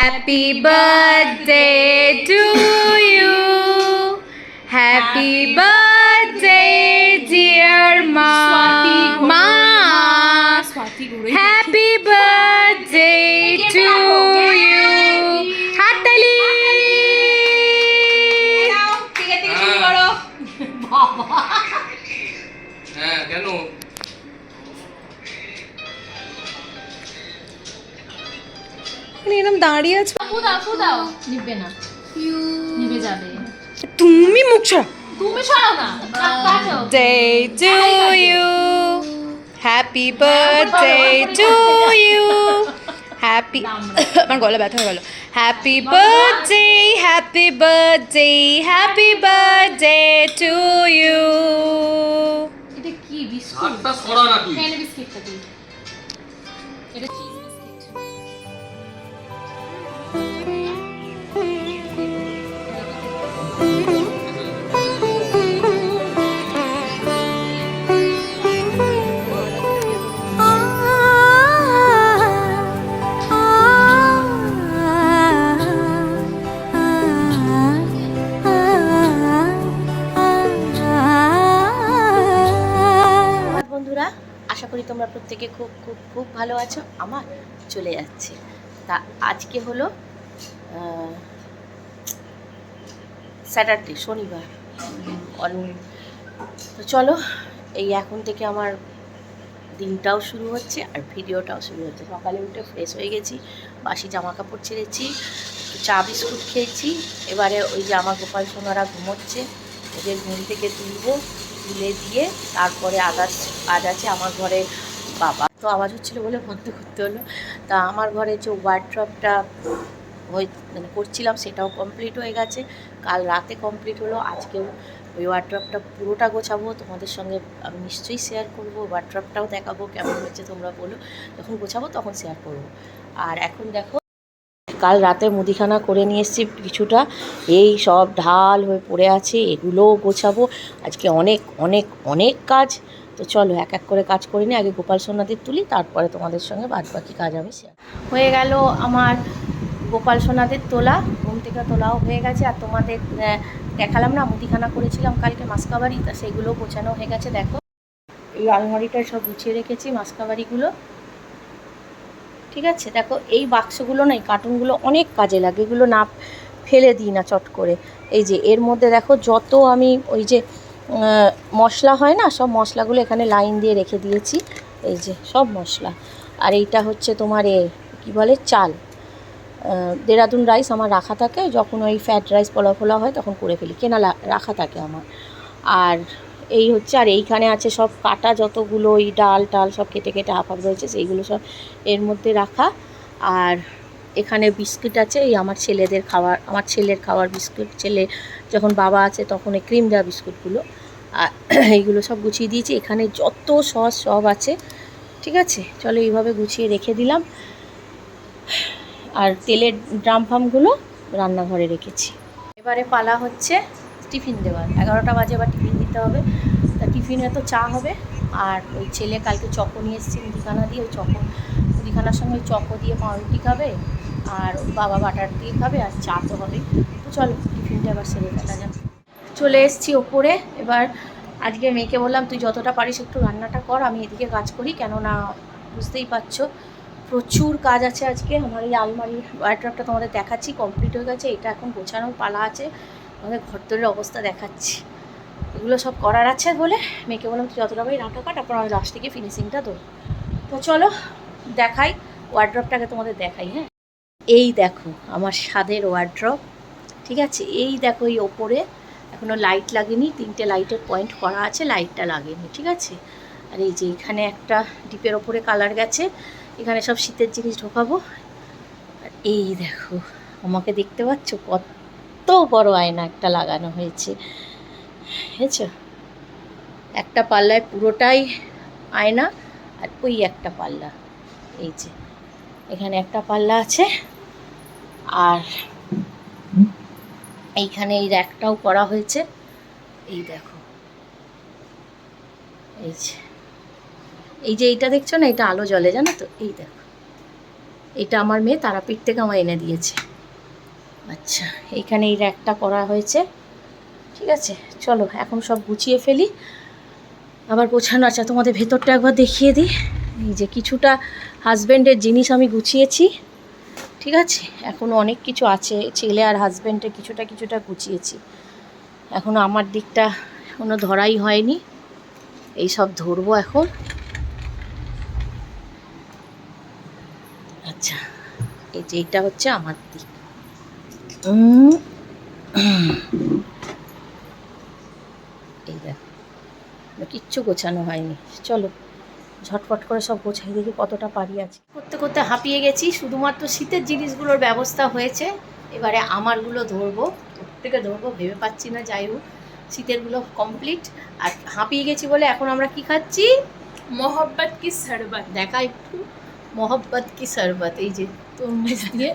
Happy birthday to you. Happy birthday, dear Ma. Happy birthday to you. হাততালি। হ্যাঁ কেন এরকম দাঁড়িয়ে আছো? ফুদাও নিবে না, নিবে যাবে। তুমি মুখ ছড়া। তুমি সরাও না, কাটো। Day to you. Happy birthday to you. Happy আমার গলা ব্যথা হয়ে গেল। Happy birthday, happy birthday, happy birthday to you. এটা কি বিস্কুট? হাতটা সরা না তুই। কেন বিস্কিটটা তুই? এটা চিজ বিস্কিট। বন্ধুরা, আশা করি তোমরা প্রত্যেকে খুব খুব খুব ভালো আছো। আমার চলে যাচ্ছে। তা আজকে হলো স্যাটারডে, শনিবার। তো চলো, এই এখন থেকে আমার দিনটাও শুরু হচ্ছে আর ভিডিওটাও শুরু হচ্ছে। সকালে উঠে ফ্রেশ হয়ে গেছি, বাসি জামা কাপড় ছেড়েছি, একটু চা বিস্কুট খেয়েছি। এবারে ওই যে আমার গোপাল সোনারা ঘুমোচ্ছে, ওদের ঘুম থেকে তুলবো, তুলে দিয়ে তারপরে আজ আছে আমার ঘরে বাবা। তো আওয়াজ হচ্ছিলো বলে বন্ধ করতে হলো। তা আমার ঘরে যে ওয়ার্ড্রপটা মানে করছিলাম সেটাও কমপ্লিট হয়ে গেছে, কাল রাতে কমপ্লিট হলো। আজকেও ওই ওয়ার্ড্রপটা পুরোটা গোছাবো, তোমাদের সঙ্গে আমি নিশ্চয়ই শেয়ার করবো। ওয়ার্ড্রপটাও দেখাবো কেমন হয়েছে, তোমরা বলো। যখন গোছাবো তখন শেয়ার করবো। আর এখন দেখো, কাল রাতে মুদিখানা করে নিয়ে এসেছি কিছুটা, এই সব ঢাল হয়ে পড়ে আছে, এগুলোও গোছাবো। আজকে অনেক অনেক অনেক কাজ। তো চলো এক এক করে কাজ করে নিই, আগে গোপাল সোনাদের তুলি, তারপরে তোমাদের সঙ্গে বাদবাকি কাজ আমি শেয়ার। হয়ে গেল আমার গোপাল সোনাদের তোলা, ঘুম থেকে তোলাও হয়ে গেছে। আর তোমাদের দেখালাম না, মুদিখানা করেছিলাম কালকে মাসকাবারি, তা সেগুলোও গোছানো হয়ে গেছে। দেখো, এই আলমারিটা সব গুছিয়ে রেখেছি মাসকাবারিগুলো, ঠিক আছে। দেখো, এই বাক্সগুলো না, এই কার্টুনগুলো অনেক কাজে লাগে, এগুলো না ফেলে দিই না চট করে। এই যে এর মধ্যে দেখো, যত আমি ওই যে মশলা হয় না, সব মশলাগুলো এখানে লাইন দিয়ে রেখে দিয়েছি। এই যে সব মশলা। আর এইটা হচ্ছে তোমার কী বলে, চাল, দেরাদুন রাইস আমার রাখা থাকে, যখন ওই ফ্যাট রাইস পোলা ফোলা হয় তখন করে ফেলি, কেনা রাখা থাকে আমার। আর এই হচ্ছে, আর এইখানে আছে সব কাটা যতগুলো ওই ডাল টাল সব কেটে কেটে হাফ রয়েছে, সেইগুলো সব এর মধ্যে রাখা। আর এখানে বিস্কিট আছে, এই আমার ছেলেদের খাবার, আমার ছেলের খাবার বিস্কুট। ছেলে যখন বাবা আছে তখন এই ক্রিম দেওয়া বিস্কুটগুলো, আর এইগুলো সব গুছিয়ে দিয়েছি। এখানে যত সস সব আছে, ঠিক আছে। চলো, এইভাবে গুছিয়ে রেখে দিলাম। আর তেলের ড্রাম ফামগুলো রান্নাঘরে রেখেছি। এবারে পালা হচ্ছে টিফিন দেওয়ার। 11টা বাজে, এবার টিফিন দিতে হবে। তা টিফিনে তো চা হবে। আর ওই ছেলে কালকে চকো নিয়ে এসেছি মুদিখানা দিয়ে, ওই মুদিখানার সঙ্গে ওই চকো দিয়ে পাউরুটি খাবে, আর বাবা বাটার দিয়ে খাবে, আর চা তো হবে। তো চলো টিফিনটা এবার সেরে ফেলা যাবে। চলে এসেছি ওপরে। এবার আজকে মেয়েকে বললাম, তুই যতটা পারিস একটু রান্নাটা কর, আমি এদিকে কাজ করি, কেননা বুঝতেই পারছো প্রচুর কাজ আছে আজকে। আমার এই আলমারির ওয়ার্ড্রপটা তোমাদের দেখাচ্ছি, কমপ্লিট হয়ে গেছে। এটা এখন গোছানোর পালা আছে। আমাদের ঘরদোরের অবস্থা দেখাচ্ছি, এগুলো সব করার আছে বলে মেয়েকে বললাম, তুই যতটা পারি রান্না কাট, তারপর আমি লাস্ট থেকে ফিনিশিংটা দেবো। তো চলো দেখাই, ওয়ার্ড্রপটাকে তোমাদের দেখাই। হ্যাঁ, এই দেখো আমার স্বাদের ওয়ার্ড্রপ, ঠিক আছে। এই দেখো, এই ওপরে এখনও লাইট লাগেনি, 3টে লাইটের পয়েন্ট করা আছে, লাইটটা লাগেনি, ঠিক আছে। আর এই যে এখানে একটা ডিপের ওপরে কালার গেছে, এখানে সব শীতের জিনিস ঢোকাবো। আর এই দেখো, আমাকে দেখতে পাচ্ছ, কত বড় আয়না একটা লাগানো হয়েছে, বুঝেছো। একটা পাল্লায় পুরোটাই আয়না, আর ওই একটা পাল্লা, এই যে এখানে একটা পাল্লা আছে। আর এইখানে এই র্যাকটাও করা হয়েছে, এই দেখো, এই যে এইটা দেখছো না, এটা আলো জ্বলে, জানো তো, এই দেখো এটা আমার মেয়ে তারাপীঠ থেকে আমার এনে দিয়েছে। আচ্ছা, এইখানে এই র্যাকটা করা হয়েছে। ঠিক আছে, চলো এখন সব গুছিয়ে ফেলি, আবার গোছানো আছে। তোমাদের ভেতরটা একবার দেখিয়ে দিই। এই যে কিছুটা হাজব্যান্ডের জিনিস আমি গুছিয়েছি। ঠিক আছে, এখনও অনেক কিছু আছে, ছেলে আর হাজব্যান্ডের কিছুটা কিছুটা গুছিয়েছি। এখনও আমার দিকটা এখনও ধরাই হয়নি, এই সব ধরবো এখন। আচ্ছা, এই যে এটা হচ্ছে আমার দিক। এই দেখো, কিচ্ছু গোছানো হয়নি। চলো ঝটপট করে সব গোছাই, দেখি কতটা পারি আছে। করতে করতে হাঁপিয়ে গেছি, শুধুমাত্র শীতের জিনিসগুলোর ব্যবস্থা হয়েছে। এবারে আমারগুলো ধরবো, প্রত্যেকে ধরবো ভেবে পাচ্ছি না। যাই হোক, শীতেরগুলো কমপ্লিট। আর হাঁপিয়ে গেছি বলে এখন আমরা কি খাচ্ছি? মোহব্বত কি শরবত। দেখা একটু মোহব্বত কি শরবত, এই যে তরমুজ দিয়ে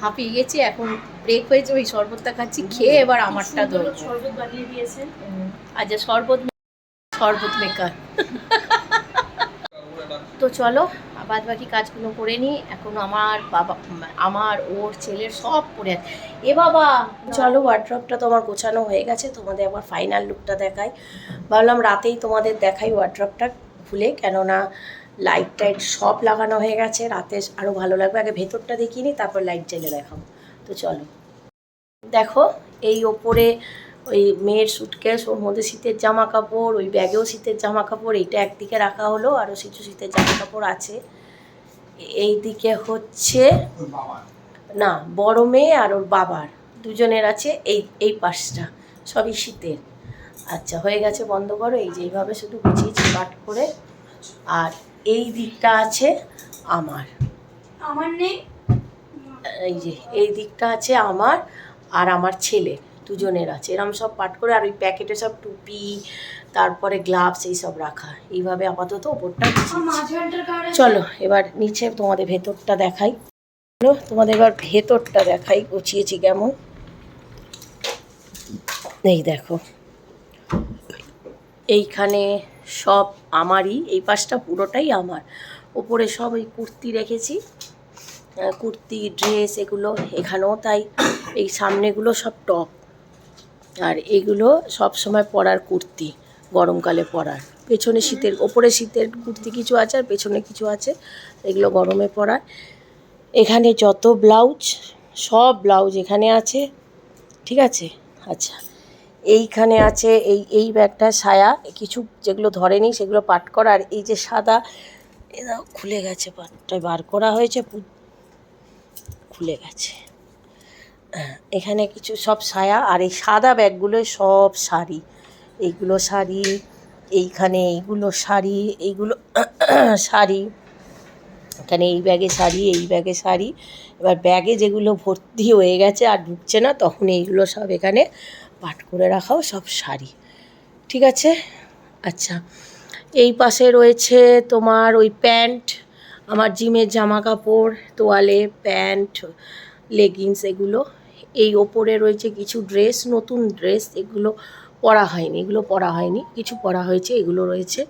হাঁপিয়ে গেছি। এখন ব্রেক হয়েছে, ওই শরবতটা খাচ্ছি, খেয়ে এবার আমারটা ধরবো। শরবত বানিয়ে দিয়েছেন। আচ্ছা, শরবত মেকার। তো চলো বাদ বাকি কাজগুলো করে নিই। এখন আমার ওর ছেলের সব পড়ে আছে। এ বাবা, চলো ওয়ার্ড্রপটা তোমার গোছানো হয়ে গেছে, তোমাদের একবার ফাইনাল লুকটা দেখাই। ভাবলাম রাতেই তোমাদের দেখাই ওয়ার্ড্রপটা খুলে, কেননা লাইট টাইট সব লাগানো হয়ে গেছে, রাতে আরও ভালো লাগবে। আগে ভেতরটা দেখিয়ে নিই, তারপর লাইট জ্বেলে দেখাবো। তো চলো দেখো, এই ওপরে ওই মেয়ের সুটকেস, ওর মধ্যে শীতের জামা কাপড়, ওই ব্যাগেও শীতের জামা কাপড়, এইটা একদিকে রাখা হলো, আরও কিছু শীতের জামা কাপড় আছে। এই দিকে হচ্ছে না, বড় মেয়ে আর ওর বাবার দুজনের আছে। এই পাশটা সবই শীতের। আচ্ছা, হয়ে গেছে, বন্ধ করো। এই যে এইভাবে শুধু গুছিয়েছি কাট করে। আর এই দিকটা আছে আমার নেই। এই যে এই দিকটা আছে আমার আর আমার ছেলে দুজনের আছে, এরকম সব পাট করে। আর ওই প্যাকেটে সব টুপি, তারপরে গ্লাভস, এই সব রাখা। এইভাবে আপাতত ওপরটা। চলো এবার নিচে তোমাদের ভেতরটা দেখাই। চলো তোমাদের এবার ভেতরটা দেখাই গুছিয়েছি কেমন। এই দেখো, এইখানে সব আমারই, এই পাশটা পুরোটাই আমার। ওপরে সব ওই কুর্তি রেখেছি, কুর্তি ড্রেস এগুলো, এখানেও তাই। এই সামনেগুলো সব টপ, আর এগুলো সব সময় পরার কুর্তি, গরমকালে পরার। পেছনে শীতের, ওপরে শীতের কুর্তি কিছু আছে আর পেছনে কিছু আছে, এগুলো গরমে পরার। এখানে যত ব্লাউজ, সব ব্লাউজ এখানে আছে। ঠিক আছে, আচ্ছা এইখানে আছে এই ব্যাগটা সায়া, কিছু যেগুলো ধরেনি সেগুলো পাট করা। আর এই যে সাদা, এরা খুলে গেছে, পাটটায় বার করা হয়েছে, খুলে গেছে। এখানে কিছু সব সায়া। আর এই সাদা ব্যাগগুলো সব শাড়ি, এইগুলো শাড়ি, এইখানে এইগুলো শাড়ি, এইগুলো শাড়ি, এখানে এই ব্যাগে শাড়ি, এই ব্যাগে শাড়ি। এবার ব্যাগে যেগুলো ভর্তি হয়ে গেছে আর ঢুকছে না, তখন এইগুলো সব এখানে পাট করে রাখাও সব শাড়ি। ঠিক আছে, আচ্ছা এই পাশে রয়েছে তোমার ওই প্যান্ট, আমার জিমের জামা কাপড়, তোয়ালে, প্যান্ট, লেগিংস, এগুলো। এই ওপরে রয়েছে কিছু ড্রেস, নতুন ড্রেস, এগুলো পরা হয়নি, এগুলো পরা হয়নি, কিছু পরা হয়েছে, এগুলো রয়েছে।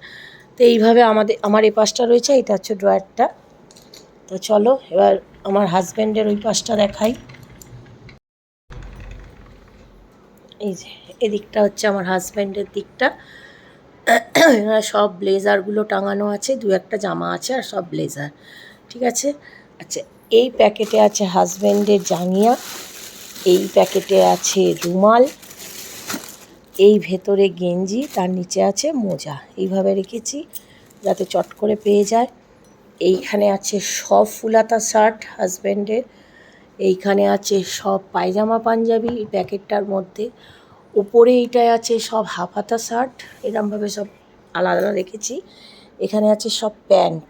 তো এইভাবে আমার এই পাশটা রয়েছে, এটা হচ্ছে ড্রয়ারটা। তো চলো এবার আমার হাজব্যান্ডের ওই পাশটা দেখাই। এই যে এদিকটা হচ্ছে আমার হাজব্যান্ডের দিকটা। সব ব্লেজারগুলো টাঙানো আছে, দু একটা জামা আছে আর সব ব্লেজার। ঠিক আছে, আচ্ছা এই প্যাকেটে আছে হাজব্যান্ডের জাঙ্গিয়া, এই প্যাকেটে আছে রুমাল, এই ভেতরে গেঞ্জি, তার নিচে আছে মোজা। এইভাবে রেখেছি যাতে চট করে পেয়ে যায়। এইখানে আছে সব ফুলাতা শার্ট হাজব্যান্ডের, এইখানে আছে সব পায়জামা পাঞ্জাবি এই প্যাকেটটার মধ্যে। উপরে এইটায় আছে সব হাফ হাতা শার্ট, এরমভাবে সব আলাদা আলাদা রেখেছি। এখানে আছে সব প্যান্ট,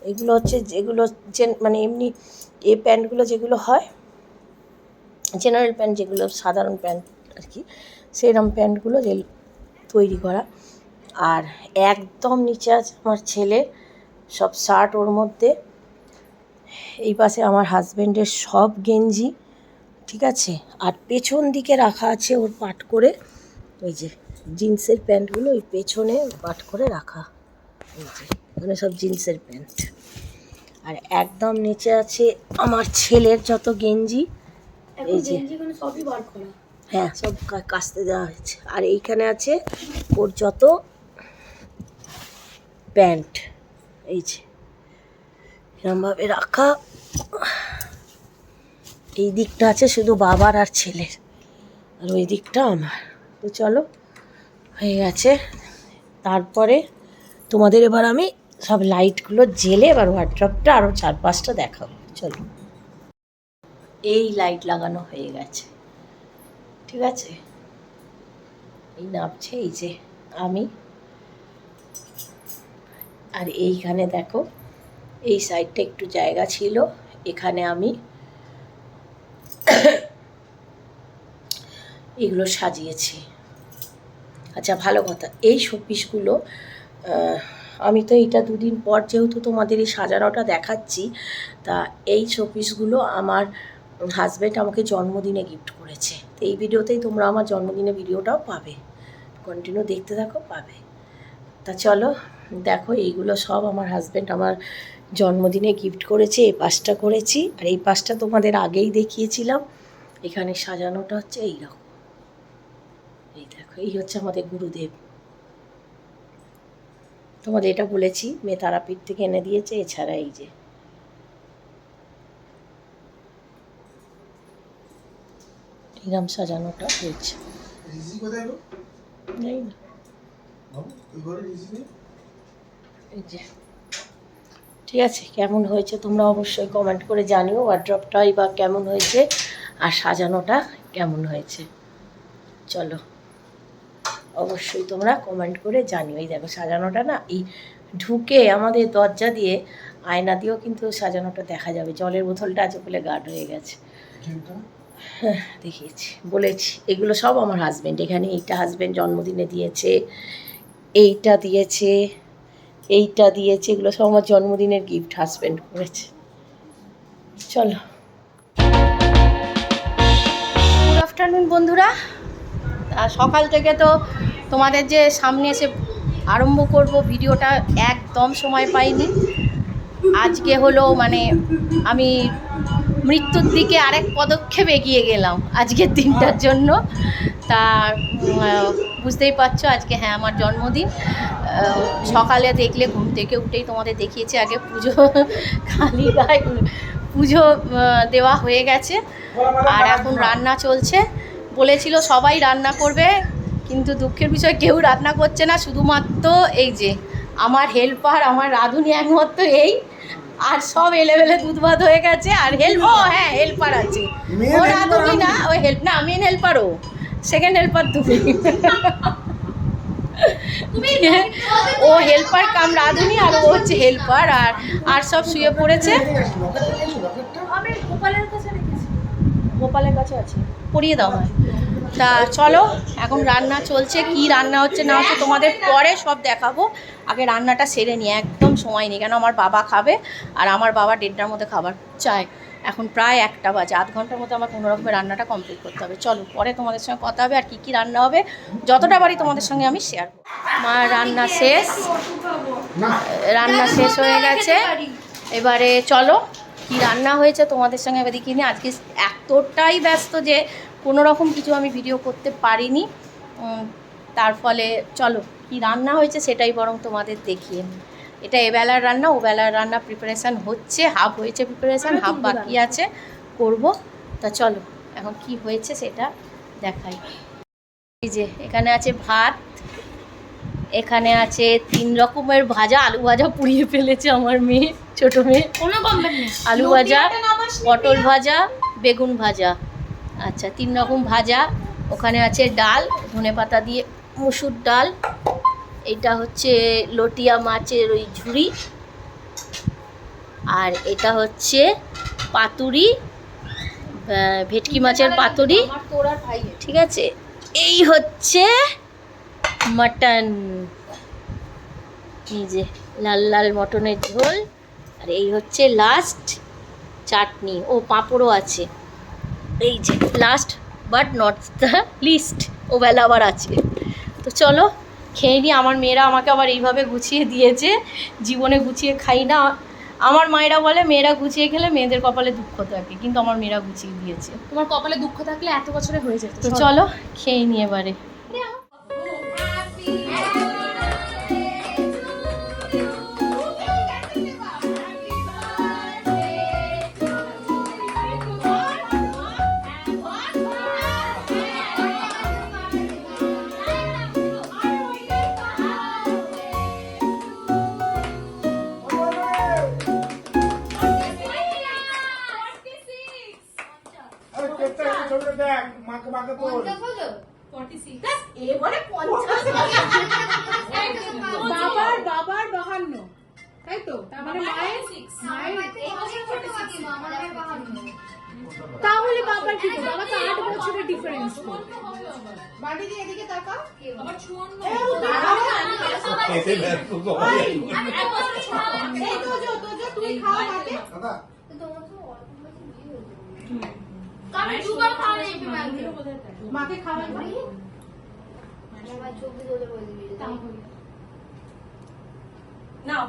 এগুলো হচ্ছে যেগুলো মানে এমনি এই প্যান্টগুলো যেগুলো হয় জেনারেল প্যান্ট, যেগুলো সাধারণ প্যান্ট আর কি, সেরকম প্যান্টগুলো যে তৈরি করা। আর একদম নিচে আছে আমার ছেলে সব শার্ট, ওর মধ্যে। এই পাশে আমার হাজব্যান্ডের সব গেঞ্জি। ঠিক আছে, আর পেছন দিকে রাখা আছে ওর পাট করে, ওই যে জিন্সের প্যান্টগুলো ওই পেছনে পাট করে রাখা। এই যে এখানে সব জিন্সের প্যান্ট। আর একদম নিচে আছে আমার ছেলের যত গেঞ্জি, এই যে সবই বার করা। হ্যাঁ সব কাচতে দেওয়া হয়েছে। আর এইখানে আছে ওর যত প্যান্ট, এই যে এরমভাবে রাখা। এই দিকটা আছে শুধু বাবার আর ছেলের, আর ওই দিকটা আমার। তো চলো হয়ে গেছে। তারপরে তোমাদের এবার আমি সব লাইটগুলো জেলে এবার ওয়ার্ড্রপটা আরও 4-5টা দেখাবো। চলো, এই লাইট লাগানো হয়ে গেছে, ঠিক আছে। এই নামছে এই যে আমি, আর এইখানে দেখো এই সাইডটা একটু জায়গা ছিল, এখানে আমি এগুলো সাজিয়েছি। আচ্ছা ভালো কথা, এই শোপিসগুলো আমি তো এইটা 2 দিন পর যেহেতু তোমাদের এই সাজানোটা দেখাচ্ছি, তা এই শোপিসগুলো আমার হাজব্যান্ড আমাকে জন্মদিনে গিফট করেছে। তো এই ভিডিওতেই তোমরা আমার জন্মদিনের ভিডিওটাও পাবে, কন্টিনিউ দেখতে থাকো, পাবে। তা চলো দেখো, এইগুলো সব আমার হাজব্যান্ড আমার জন্মদিনে গিফট করেছে। এই পাশটা করেছি, আর এই পাশটা তোমাদের আগেই দেখিয়েছিলাম। এখানে সাজানোটা হচ্ছে এইরকম, এই দেখো, এই হচ্ছে আমাদের গুরুদেব। তোমাদের এটা বলেছি, মেয়ে তারাপীঠ থেকে এনে দিয়েছে। এছাড়া এই যে এরম সাজানোটা হয়েছে। এই না, এই যে ঠিক আছে। কেমন হয়েছে তোমরা অবশ্যই কমেন্ট করে জানিও, ওয়ার্ড্রপটাই বা কেমন হয়েছে আর সাজানোটা কেমন হয়েছে। চলো অবশ্যই তোমরা কমেন্ট করে জানিও। এই দেখো সাজানোটা না, এই ঢুকে আমাদের দরজা দিয়ে আয়না দিয়েও কিন্তু সাজানোটা দেখা যাবে। জলের বোতলটা আছে বলে গার্ড হয়ে গেছে, হ্যাঁ দেখিয়েছি, বলেছি। এগুলো সব আমার হাজব্যান্ড। এখানে এইটা হাজব্যান্ড জন্মদিনে দিয়েছে, এইটা দিয়েছে, এইটা দিয়েছে, এগুলো সব আমার জন্মদিনের গিফট হাজব্যান্ড করেছে। চলো, গুড আফটারনুন বন্ধুরা। সকাল থেকে তো তোমাদের যে সামনে এসে আরম্ভ করব ভিডিওটা, একদম সময় পাইনি। আজকে হলো মানে আমি মৃত্যুর দিকে আরেক পদক্ষেপ এগিয়ে গেলাম আজকের দিনটার জন্য। তা বুঝতেই পারছো আজকে হ্যাঁ আমার জন্মদিন। সকালে দেখলে ঘুম থেকে উঠেই তোমাদের দেখিয়েছি, আগে পুজো খালি গায়ে পুজো দেওয়া হয়ে গেছে, আর এখন রান্না চলছে। বলেছিল সবাই রান্না করবে, কিন্তু দুঃখের বিষয় কেউ রান্না করছে না। শুধুমাত্র এই যে আমার হেল্পার, আমার রাঁধুনি একমাত্র এই, আর সব এলেবেলে দুধ ভাত হয়ে গেছে। আর হ্যাঁ হেল্পার আছে, ও রাঁধুনি না, ওই হেল্প না, মেন হেল্পারও, সেকেন্ড হেল্পার তুমি। ও হেল্পার কাম রাঁধুনি, আর ও হচ্ছে হেল্পার। আর সব শুয়ে পড়েছে। আমি গোপালের কাছে আছে, পরিয়ে দাও হয়। তা চলো এখন রান্না চলছে, কি রান্না হচ্ছে না হচ্ছে তোমাদের পরে সব দেখাবো। আগে রান্নাটা সেরে নিয়ে, একদম সময় নেই, কেন আমার বাবা খাবে, আর আমার বাবা 1:30টার মধ্যে খাবার চায়। এখন প্রায় 1টা বাজে, আধ ঘন্টার মধ্যে আমার কোনো রকমের রান্নাটা কমপ্লিট করতে হবে। চলো পরে তোমাদের সঙ্গে কথা হবে, আর কী কী রান্না হবে যতটা পারি তোমাদের সঙ্গে আমি শেয়ার করব। আমার রান্না শেষ, রান্না শেষ হয়ে গেছে। এবারে চলো কি রান্না হয়েছে তোমাদের সঙ্গে এবার দেখিনি। আজকে এতটাই ব্যস্ত যে কোনো রকম কিছু আমি ভিডিও করতে পারিনি, তার ফলে চলো কি রান্না হয়েছে সেটাই বরং তোমাদের দেখিয়ে নিই। এটা এবেলার রান্না, ওবেলার রান্না প্রিপারেশান হচ্ছে, হাফ হয়েছে প্রিপারেশান, হাফ বাকি আছে করব। তা চলো এখন কি হয়েছে সেটা দেখাই। এই যে এখানে আছে ভাত, এখানে আছে 3 রকমের ভাজা, আলু ভাজা পুড়িয়ে ফেলেছে আমার মেয়ে, ছোটো মেয়ে। আলু ভাজা, পটল ভাজা, বেগুন ভাজা, আচ্ছা 3 রকম ভাজা। ওখানে আছে ডাল, ধনেপাতা দিয়ে মুসুর ডাল। এটা হচ্ছে লটিয়া মাছের ওই ঝুড়ি, আর এটা হচ্ছে পাতুরি, ভেটকি মাছের পাতুরি, ঠিক আছে। এই হচ্ছে মাটন, এই যে লাল লাল মটনের ঝোল, আর এই হচ্ছে লাস্ট চাটনি, ও পাঁপড়ও আছে। এই যে last but not the least, ও বেলা আবার আছে। তো চলো খেয়ে নিই। আমার মেয়েরা আমাকে আবার এইভাবে গুছিয়ে দিয়েছে, জীবনে গুছিয়ে খাই না, আমার মায়েরা বলে মেয়েরা গুছিয়ে খেলে মেয়েদের কপালে দুঃখ থাকে, কিন্তু আমার মেয়েরা গুছিয়ে দিয়েছে। তোমার কপালে দুঃখ থাকলে এত বছরে হয়ে যেত। তো চলো খেয়ে নিয়ে এবারে। বাবার 52, তাই তো? তার মানে মায়ের তাহলে বাবার কি তো? বাবা তো 8 বছরের ডিফারেন্স। বাড়ি দিয়ে এদিকে তাকা। আবার 54। এই তো তুই খাও মাকে। দাদা আমি দুবার খাওয়াই মাকে খাওয়াই ভাই। নাও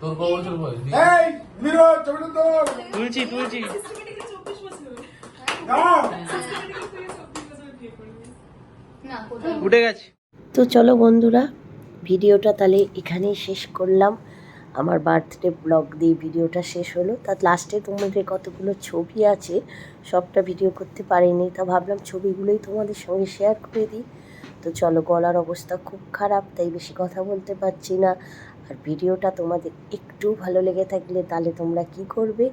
তোর কত বছর বয়স? এই মিরো ছবিটা তোর তুলছি উঠে গেছে। তো চলো বন্ধুরা, ভিডিওটা তাহলে এখানেই শেষ করলাম। আমার বার্থডে ব্লগ দিয়ে ভিডিওটা শেষ হলো। তার লাস্টে তোমাদের কতগুলো ছবি আছে, সবটা ভিডিও করতে পারিনি, তা ভাবলাম ছবিগুলোই তোমাদের সঙ্গে শেয়ার করে দিই। তো চলো, গলার অবস্থা খুব খারাপ, তাই বেশি কথা বলতে পারছি না। আর ভিডিওটা তোমাদের একটু ভালো লেগে থাকলে তাহলে তোমরা কি করবে,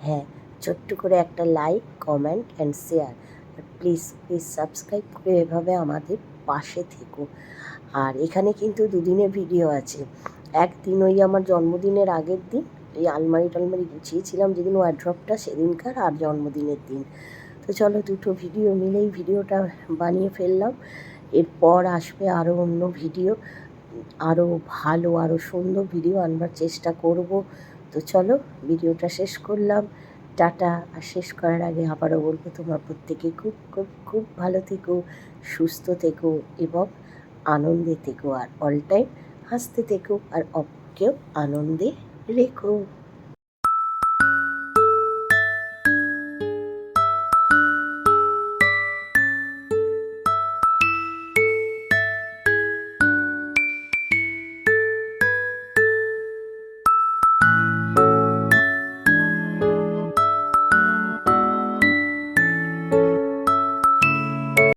হ্যাঁ, ছোট্ট করে একটা লাইক, কমেন্ট অ্যান্ড শেয়ার। আর প্লিজ সাবস্ক্রাইব করে এভাবে আমাদের পাশে থেকো। আর এখানে কিন্তু দুদিনের ভিডিও আছে। একদিন ওই আমার জন্মদিনের আগের দিন এই আলমারি টালমারি গুছিয়েছিলাম যেদিন ওয়ার্ড্রপটা, সেদিনকার, আর জন্মদিনের দিন। তো চলো, দুটো ভিডিও মিলেই ভিডিওটা বানিয়ে ফেললাম। এরপর আসবে আরও অন্য ভিডিও, আরও ভালো, আরও সুন্দর ভিডিও আনবার চেষ্টা করব। তো চলো, ভিডিওটা শেষ করলাম, টাটা। আর শেষ করার আগে আবারও বলবো, তোমরা প্রত্যেকে খুব খুব খুব ভালো থেকো, সুস্থ থেকো এবং আনন্দে থেকো, আর অল টাইম হাসতে থেকো, আর অপরকেও আনন্দে রেখো।